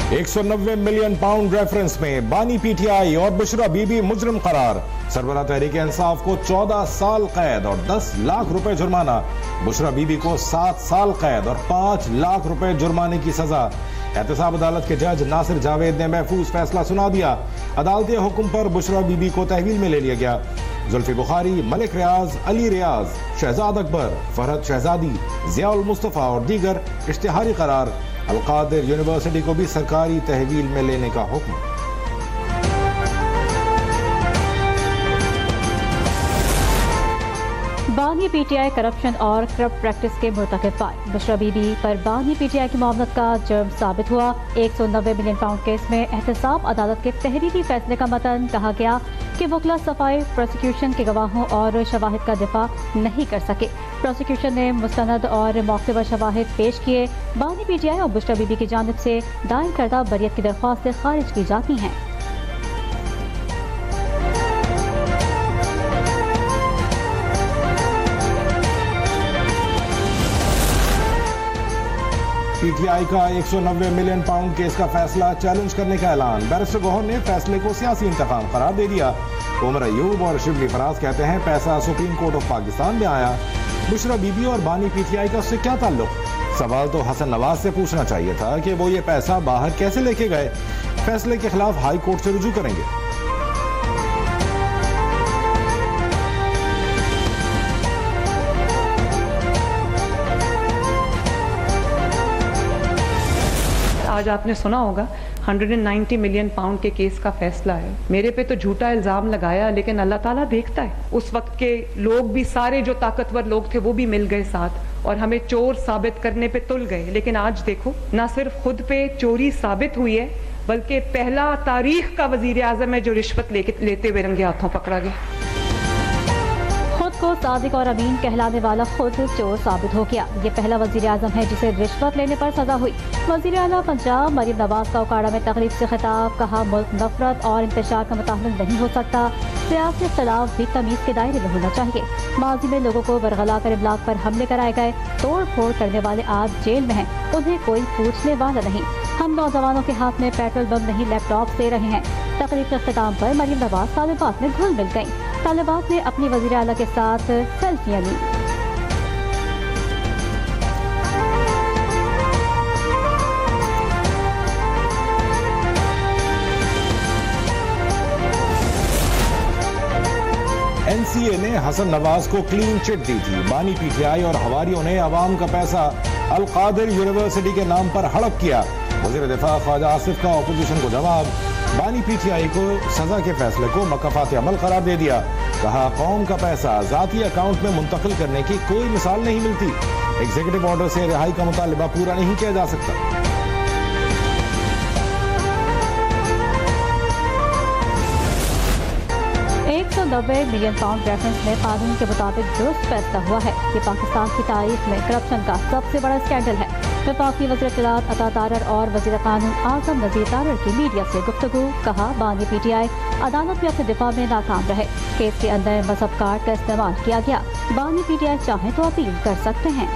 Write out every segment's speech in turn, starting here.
190 million pound reference में बानी PTI और बुशरा बीबी मुजरिम करार। सरबराह तहरीक इंसाफ को 14 साल कैद और 10 लाख रुपए जुर्माना। बुशरा बीबी को 7 साल कैद और 5 लाख रुपए जुर्माने की सजा। एहतसाब अदालत के जज नासिर जावेद ने महफूज फैसला सुना दिया। अदालती हुक्म पर बुशरा बीबी को तहवील में ले लिया गया। जुल्फी बुखारी, मलिक रियाज, अली रियाज, शहजाद अकबर, फरहद शहजादी, जियाउल मुस्तफा और दीगर इश्तिहारी करार। अलकादिर यूनिवर्सिटी को भी सरकारी तहवील में लेने का हुक्म। बानी पीटीआई करप्शन और करप्ट प्रैक्टिस के मुर्तकिब पाए। बुशरा बीबी पर बानी पीटीआई की मुआवनत का जुर्म साबित हुआ। 190 मिलियन पाउंड केस में एहतसाब अदालत के तहरीरी फैसले का मतन कहा गया कि वकला सफाई प्रोसिक्यूशन के गवाहों और शवाहिद का दिफा नहीं कर सके। प्रोसिक्यूशन ने मुस्तनद और मौक़िफ़ शवाहिद पेश किए। बानी पीटीआई और बुशरा बीबी की जानिब से दायर करदा बरियत की दरख्वास्तें खारिज की जाती हैं। पीटीआई का 190 मिलियन पाउंड केस का फैसला चैलेंज करने का ऐलान। बैरिस्टर गौहर ने फैसले को सियासी इंतकाम करार दे दिया। उमर अयूब और शिबली फराज कहते हैं पैसा सुप्रीम कोर्ट ऑफ पाकिस्तान में आया। बुशरा बीबी और बानी पीटीआई का उससे क्या ताल्लुक? सवाल तो हसन नवाज से पूछना चाहिए था कि वो ये पैसा बाहर कैसे लेके गए। फैसले के खिलाफ हाई कोर्ट से रुजू करेंगे। आज आपने सुना होगा 190 मिलियन पाउंड के केस का फैसला है। मेरे पे तो झूठा इल्जाम लगाया, लेकिन अल्लाह ताला देखता है। उस वक्त के लोग भी, सारे जो ताकतवर लोग थे वो भी मिल गए साथ और हमें चोर साबित करने पे तुल गए। लेकिन आज देखो, ना सिर्फ खुद पे चोरी साबित हुई है, बल्कि पहला तारीख का वजीर आजम है जो रिश्वत लेते हुए रंगे हाथों पकड़ा गया। को सादिक और अमीन कहलाने वाला खुद चोर साबित हो गया। ये पहला वजीर आजम है जिसे रिश्वत लेने पर सजा हुई। वजीर आला पंजाब मरीम नवाज का उकाड़ा में तकरीब से खिताब। कहा मुल्क नफरत और इंतशार का मुताहमिल नहीं हो सकता। सियासी इख्तिलाफ भी तमीज के दायरे में होना चाहिए। माजी में लोगों को बरगला कर इमलाक पर हमले कराए गए। तोड़ फोड़ करने वाले आज जेल में हैं, उन्हें कोई पूछने वाला नहीं। हम नौजवानों के हाथ में पेट्रोल बम नहीं लैपटॉप दे रहे हैं। तकरीब के इख्तिताम पर मरीम नवाज तालिबात में घुल मिल गयी। तालिबात ने अपनी वजीर आला के साथ सेल्फियां ली। एनसीए ने हसन नवाज को क्लीन चिट दी थी। बानी पीटीआई और हवारियों ने अवाम का पैसा अलकादिर यूनिवर्सिटी के नाम पर हड़प किया। वज़ीर दिफा ख्वाजा आसिफ का अपोजिशन को जवाब। बानी पीटीआई को सजा के फैसले को मकफात अमल करार दे दिया। कहा कौम का पैसा जाती अकाउंट में मुंतकिल करने की कोई मिसाल नहीं मिलती। एग्जीक्यूटिव ऑर्डर से रिहाई का मुतालिबा पूरा नहीं किया जा सकता। 190 मिलियन पाउंड रेफरेंस में कानून के मुताबिक दुरुस्त फैसला हुआ है। ये पाकिस्तान की तारीख में करप्शन का सबसे बड़ा स्कैंडल है। वफाकी वज़ीर इत्तलात अता तारर और वज़ीर कानून आज़म नज़ीर तारर की मीडिया से गुफ्तगू। कहा बानी पीटीआई अदालत में अपने दिफा में नाकाम रहे। केस के अंदर मजहब कार्ड का इस्तेमाल किया गया। बानी पीटीआई चाहें तो अपील कर सकते हैं।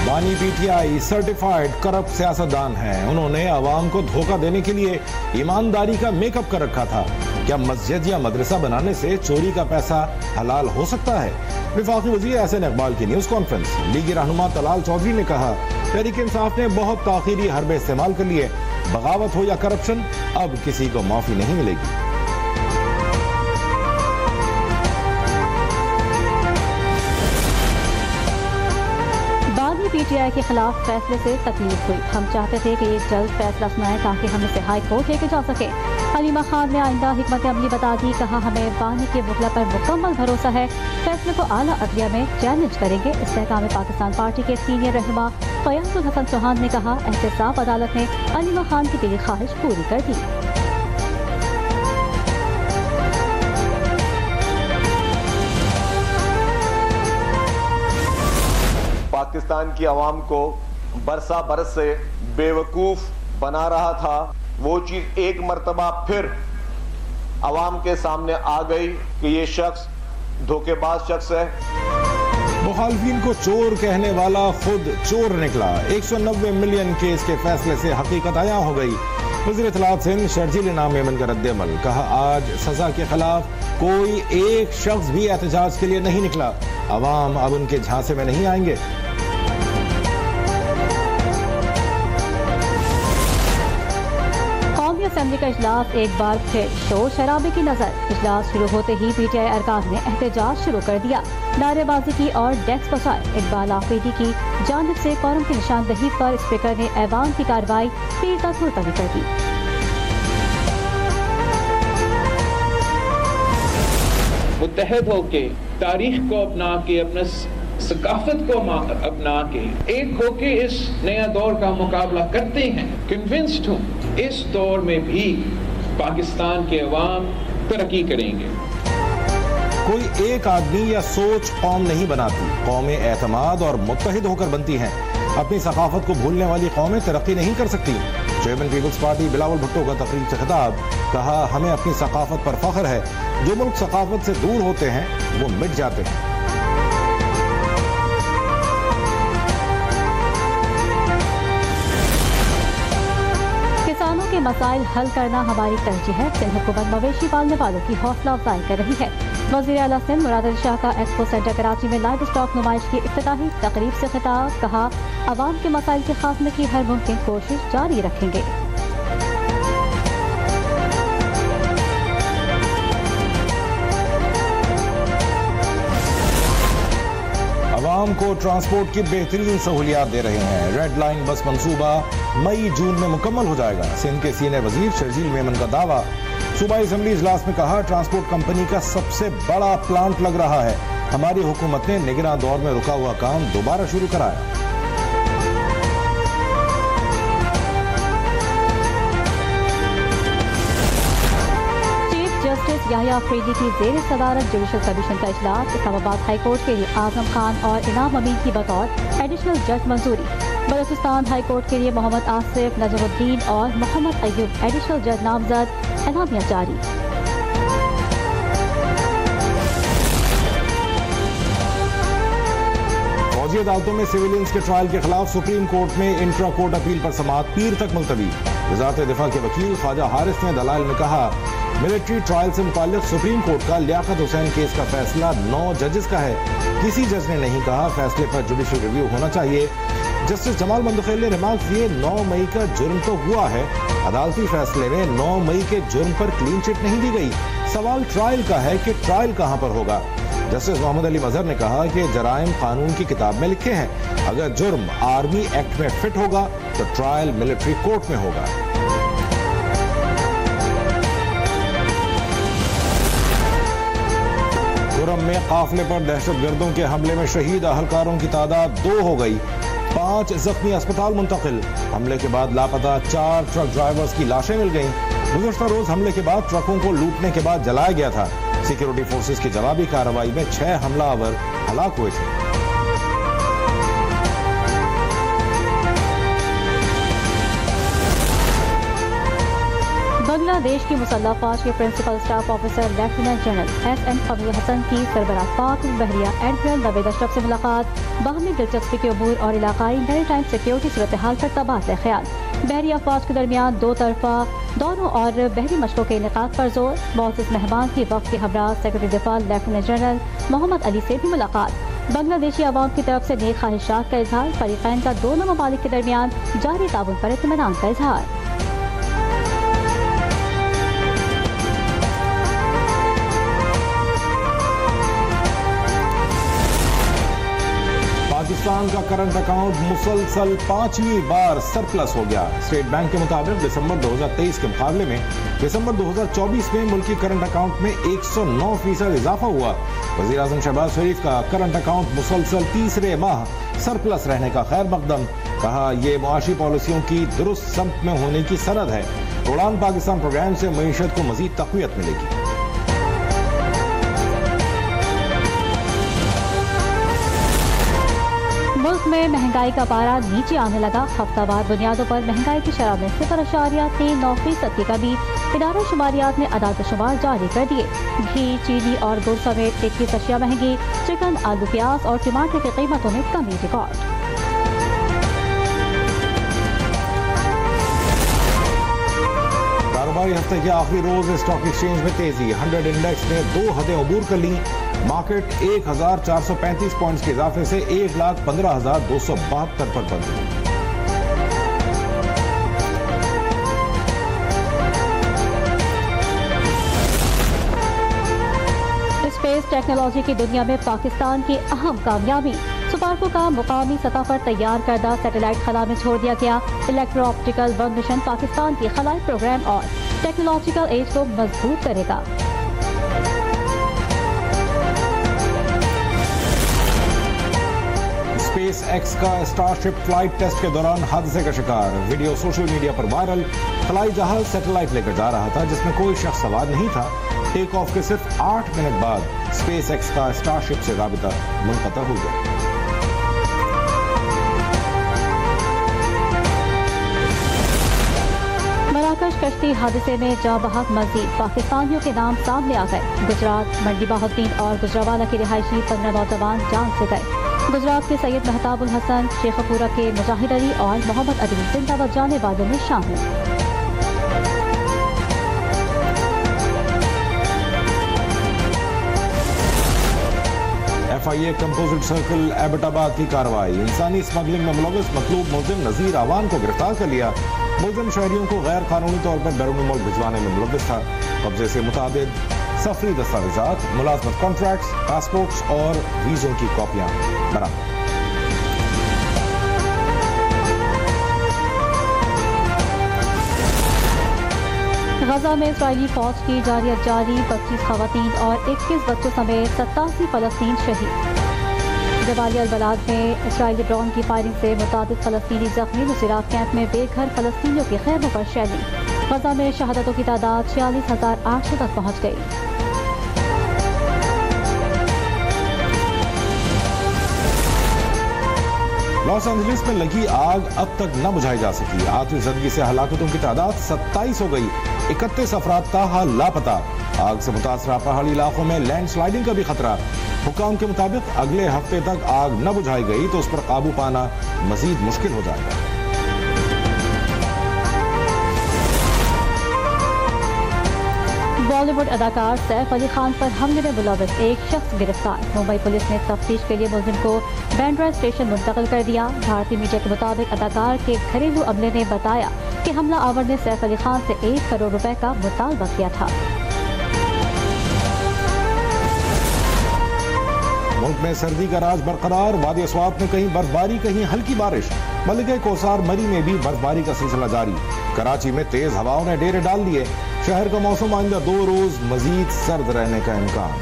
बानी पीटीआई सर्टिफाइड करप्ट सियासतदान हैं। उन्होंने आवाम को धोखा देने के लिए ईमानदारी का मेकअप कर रखा था। क्या मस्जिद या मदरसा बनाने से चोरी का पैसा हलाल हो सकता है? वफाकी वज़ीर एहसन इकबाल की न्यूज़ कॉन्फ्रेंस। लीगी रहनुमा तलाल चौधरी ने कहा तहरीक इंसाफ ने बहुत ताख़ीरी हरबे इस्तेमाल कर लिए। बगावत हो या करप्शन, अब किसी को माफ़ी नहीं मिलेगी। पीटीआई के खिलाफ फैसले से तकलीफ हुई। हम चाहते थे कि एक जल्द फैसला सुनाए ताकि हम इसे हाई कोर्ट लेके जा सके। हलीमा खान ने आइंदा हिकमत अमली बता दी। कहा हमें बानी के वकला पर मुकम्मल भरोसा है। फैसले को आला अदलिया में चैलेंज करेंगे। इस्तेहकाम पाकिस्तान पार्टी के सीनियर रहनुमा फयाजुल हसन चौहान ने कहा एहतसाब अदालत ने हलीमा खान की दिली ख्वाहिश पूरी कर दी। पाकिस्तान की आवाम को बरसा बरस से बेवकूफ़ बना रहा था, वो चीज़ एक मरतबा फिर आवाम के सामने आ गई कि ये शख्स धोखेबाज शख्स है। मुखालफिन को चोर कहने वाला खुद चोर निकला। 190 मिलियन केस के फैसले से हकीकत आया हो गई। वज़ीर इत्तलात सिंध शर्जील इनाम मेमन का रद्द-ए-अमल। कहा, आज सजा के खिलाफ कोई एक शख्स भी एहतजाज के लिए नहीं निकला। अवाम अब उनके झांसे में नहीं आएंगे। असेंबली का इजलास एक बार फिर शोर शराबे की नजर। इजलास शुरू होते ही पीटीआई अरकान ने एहतजाज शुरू कर दिया, नारेबाजी की और डेस्क बचाए। इकबाल आफरीदी की जानिब से कौरम की निशानदही पर स्पीकर ने ऐवान की कार्रवाई पीर तक मुलतवी कर दी। मुत्तहद होके, तारीख को अपना के, अपने सकाफत को अपना के, एक होके इस नया दौर का मुकाबला करते हैं। कन्विंस्ड हूँ इस दौर में भी पाकिस्तान के अवाम तरक्की करेंगे। कोई एक आदमी या सोच कौम नहीं बनाती, कौमें एतमाद और मुत्तहिद होकर बनती हैं। अपनी सकाफत को भूलने वाली कौमें तरक्की नहीं कर सकती। चेयरमैन पीपल्स पार्टी बिलावल भुट्टो का तकरीर से खिताब। कहा, हमें अपनी सकाफत पर फख्र है। जो मुल्क सकाफत से दूर होते हैं वो मिट जाते हैं। किसानों के मसाइल हल करना हमारी तरजीह है। सिंध हुकूमत मवेशी पालने वालों की हौसला अफजाई कर रही है। वज़ीर आला सिंध मुराद अली शाह का एक्सपो सेंटर कराची में लाइव स्टॉक नुमाइश की इफ्तिताही तकरीब से खिताब। कहा, अवाम के मसाइल के खात्मे की हर मुमकिन कोशिश जारी रखेंगे। अवाम को ट्रांसपोर्ट की बेहतरीन सहूलियात दे रहे हैं। रेड लाइन बस मंसूबा मई जून में मुकम्मल हो जाएगा। सिंध के सीनियर वजीर शर्जील मेमन का दावा। सूबाई असेंबली इजलास में कहा, ट्रांसपोर्ट कंपनी का सबसे बड़ा प्लांट लग रहा है। हमारी हुकूमत ने निगरान दौर में रुका हुआ काम दोबारा शुरू कराया। जस्टिस याहिया अफरीदी की जेर सदारत जुडिशल कमीशन का इजलास। इस्लामाबाद हाई कोर्ट के लिए आजम खान और इनाम अमीन की बतौर एडिशनल जज मंजूरी। बलूचिस्तान हाई कोर्ट के लिए मोहम्मद आसिफ, नजमुद्दीन और मोहम्मद अयूब एडिशनल जज नामजद। एलामिया जारी। फौजी अदालतों में सिविलियंस के ट्रायल के खिलाफ सुप्रीम कोर्ट में इंट्रा कोर्ट अपील पर समाअत पीर तक मुलतवी। वज़ारत दिफा के वकील ख्वाजा हारिस ने दलाइल में कहा, मिलिट्री ट्रायल से मुताल्लिक सुप्रीम कोर्ट का लियाकत हुसैन केस का फैसला 9 जजेस का है। किसी जज ने नहीं कहा फैसले पर जुडिशल रिव्यू होना चाहिए। जस्टिस जमाल मंदखेल ने रिमार्क दिए, 9 मई का जुर्म तो हुआ है। अदालती फैसले में 9 मई के जुर्म पर क्लीन चिट नहीं दी गई। सवाल ट्रायल का है कि ट्रायल कहां पर होगा। जस्टिस मोहम्मद अली मजहर ने कहा कि जराइम कानून की किताब में लिखे हैं। अगर जुर्म आर्मी एक्ट में फिट होगा तो ट्रायल मिलिट्री कोर्ट में होगा। खुर्रम में काफिले पर दहशतगर्दों के हमले में शहीद अहलकारों की तादाद 2 हो गई। 5 जख्मी अस्पताल मुंतकिल। हमले के बाद लापता 4 ट्रक ड्राइवर्स की लाशें मिल गईं। गुज़श्ता रोज हमले के बाद ट्रकों को लूटने के बाद जलाया गया था। सिक्योरिटी फोर्सेस की जवाबी कार्रवाई में 6 हमलावर हलाक हुए थे। बांग्लादेश की मुसल्लह फौज के principal staff officer lieutenant general S N. फमील हसन की सरबराह पाक बहरिया एडमिरल नवेद अशरफ से मुलाकात। बाहमी दिलचस्पी के अमूर और इलाकाई मैरी टाइम सिक्योरिटी सूरत हाल पर तबादला ख्याल। बहरिया फौज के दरमियान 2 तरफा दोनों और बहरी मशकों के इनेकाद पर जोर। मुअज़्ज़िज़ मेहमान की वक्त के हमरा सेक्रेटरी दिफा लेफ्टिनेंट जनरल मोहम्मद अली से भी मुलाकात। बांग्लादेशी आवाम की तरफ से नेक ख्वाहिशात का इजहार। फरीक़ैन का दोनों ममालिक के दरमियान जारी ताउन पर इत्मीनान का इजहार। पाकिस्तान का करंट अकाउंट मुसलसल 5वीं बार सरप्लस हो गया। स्टेट बैंक के मुताबिक दिसंबर 2023 के मुकाबले में दिसंबर 2024 में मुल्की करंट अकाउंट में 109% इजाफा हुआ। वज़ीर आज़म शहबाज शरीफ का करंट अकाउंट मुसलसल तीसरे माह सरप्लस रहने का खैर मकदम। कहा, ये मुआशी पॉलिसियों की दुरुस्त सम्त में होने की सनद है। उड़ान पाकिस्तान प्रोग्राम से मईशत को मजीद तक़वियत मिलेगी। मुल्क मुल्क में महंगाई का पारा नीचे आने लगा। हफ्तावार बुनियादों पर महंगाई की शरह में 0.39% की कमी। इदारा शुमारियात ने अदाद-ओ-शुमार जारी कर दिए। घी, चीनी और गुड़ समेत 21 अशिया महंगी। चिकन, आलू, प्याज और टमाटर की कीमतों में कमी रिकॉर्ड। कारोबारी हफ्ते के आखिरी रोज स्टॉक एक्सचेंज में तेजी। 100 इंडेक्स ने 2 हदें अबूर कर ली। मार्केट 1435 पॉइंट्स के इजाफे से 1,15,272 पर बंद हुई। स्पेस टेक्नोलॉजी की दुनिया में पाकिस्तान की अहम कामयाबी। सुपार्को का मुकामी सतह पर तैयार करदा सैटेलाइट खला में छोड़ दिया गया। Electro optical one mission Pakistan की खलाई प्रोग्राम और टेक्नोलॉजिकल एज को मजबूत करेगा। स्पेस एक्स का स्टारशिप फ्लाइट टेस्ट के दौरान हादसे का शिकार। वीडियो सोशल मीडिया पर वायरल। खलाई जहाज सैटेलाइट लेकर जा रहा था जिसमें कोई शख्स सवार नहीं था। टेक ऑफ के सिर्फ 8 मिनट बाद स्पेस एक्स का स्टारशिप से राबिता मुनक़ता हो गया। मराकश कश्ती हादसे में जाँ बहक मजीद पाकिस्तानियों के नाम सामने आ गए। गुजरात, मंडी बहाउद्दीन और गुजरावाला के रिहायशी 15 नौजवान जान से गए। गुजरात के सैयद महताबुल हसन, शेखपुरा के मुजाहिद अली और मोहम्मद अली जिंदाबाद जाने वालों में शामिल। FIA कंपोजिट सर्कल एबटाबाद की कार्रवाई। इंसानी स्मगलिंग में मुलव्वस मतलूब मुलजिम नजीर आवान को गिरफ्तार कर लिया। मुलजिम शहरियों को गैर कानूनी तौर पर बैरून मुल्क भिजवाने में मुलव्वस था। कब्जे से मुताबिक सफरी दस्तावेजात, मुलाजमत कॉन्ट्रैक्ट्स, पासपोर्ट्स और वीजों की कॉपियां बरामद। गजा में इस्राइली फौज की जारियत जारी। 25 खवातीन और 21 बच्चों समेत 87 फलस्तीन शहीद। जबालिया अल-बलाद में इस्राइली ड्रोन की फायरिंग से मुतादिद फलस्तीनी जख्मी। नुसैरात कैंप में बेघर फलस्तीनियों के खैमों पर शैली। गजा में शहादतों की तादाद 46,800 तक पहुँच गई। लॉस एंजलिस में लगी आग अब तक न बुझाई जा सकी। आतिशज़दगी से हलाकतों की तादाद 27 हो गई। 31 अफराद ताहाल लापता। आग से मुतासरा पहाड़ी इलाकों में लैंड स्लाइडिंग का भी खतरा। हुकाम के मुताबिक अगले हफ्ते तक आग न बुझाई गई तो उस पर काबू पाना मजीद मुश्किल हो जाएगा। बॉलीवुड अदाकार सैफ अली खान पर हमले में मुलव्वस एक शख्स गिरफ्तार। मुंबई पुलिस ने तफ्तीश के लिए मुलजिम को बैंड्रा स्टेशन मुंतकिल कर दिया। भारतीय मीडिया के मुताबिक अदाकार के घरेलू अमले ने बताया कि हमला आवर ने सैफ अली खान से 1 करोड़ रुपए का मुतालबा किया था। मुल्क में सर्दी का राज बरकरार। वादी अस्वात में कहीं बर्फबारी, कहीं हल्की बारिश। मलिका कोसार मरी में भी बर्फबारी का सिलसिला जारी। कराची में तेज हवाओं ने डेरे डाल दिए। शहर का मौसम आइंदा 2 रोज मजीद सर्द रहने का इम्कान।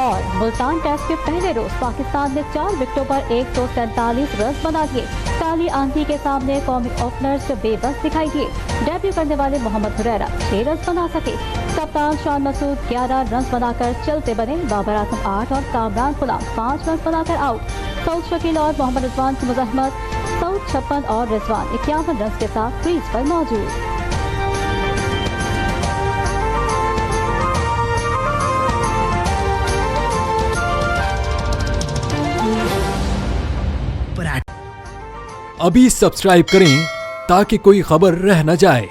और मुल्तान टेस्ट के पहले रोज पाकिस्तान ने 4 विकेटों पर 147 रन बना दिए। काली आंधी के सामने कौमी ओपनर्स बेबस दिखाई दिए। डेब्यू करने वाले मोहम्मद हुरैरा 6 रन बना सके। कप्तान शान मसूद 11 रन बनाकर चलते बने। बाबर आजम 8 और कामरान गुलाम 5 रन बनाकर आउट। सऊद शकील और मोहम्मद रिजवान की मुज़ाहमत। सऊद 56 और रिजवान 51 रन के साथ क्रीज पर मौजूद। अभी सब्सक्राइब करें ताकि कोई खबर रह न जाए।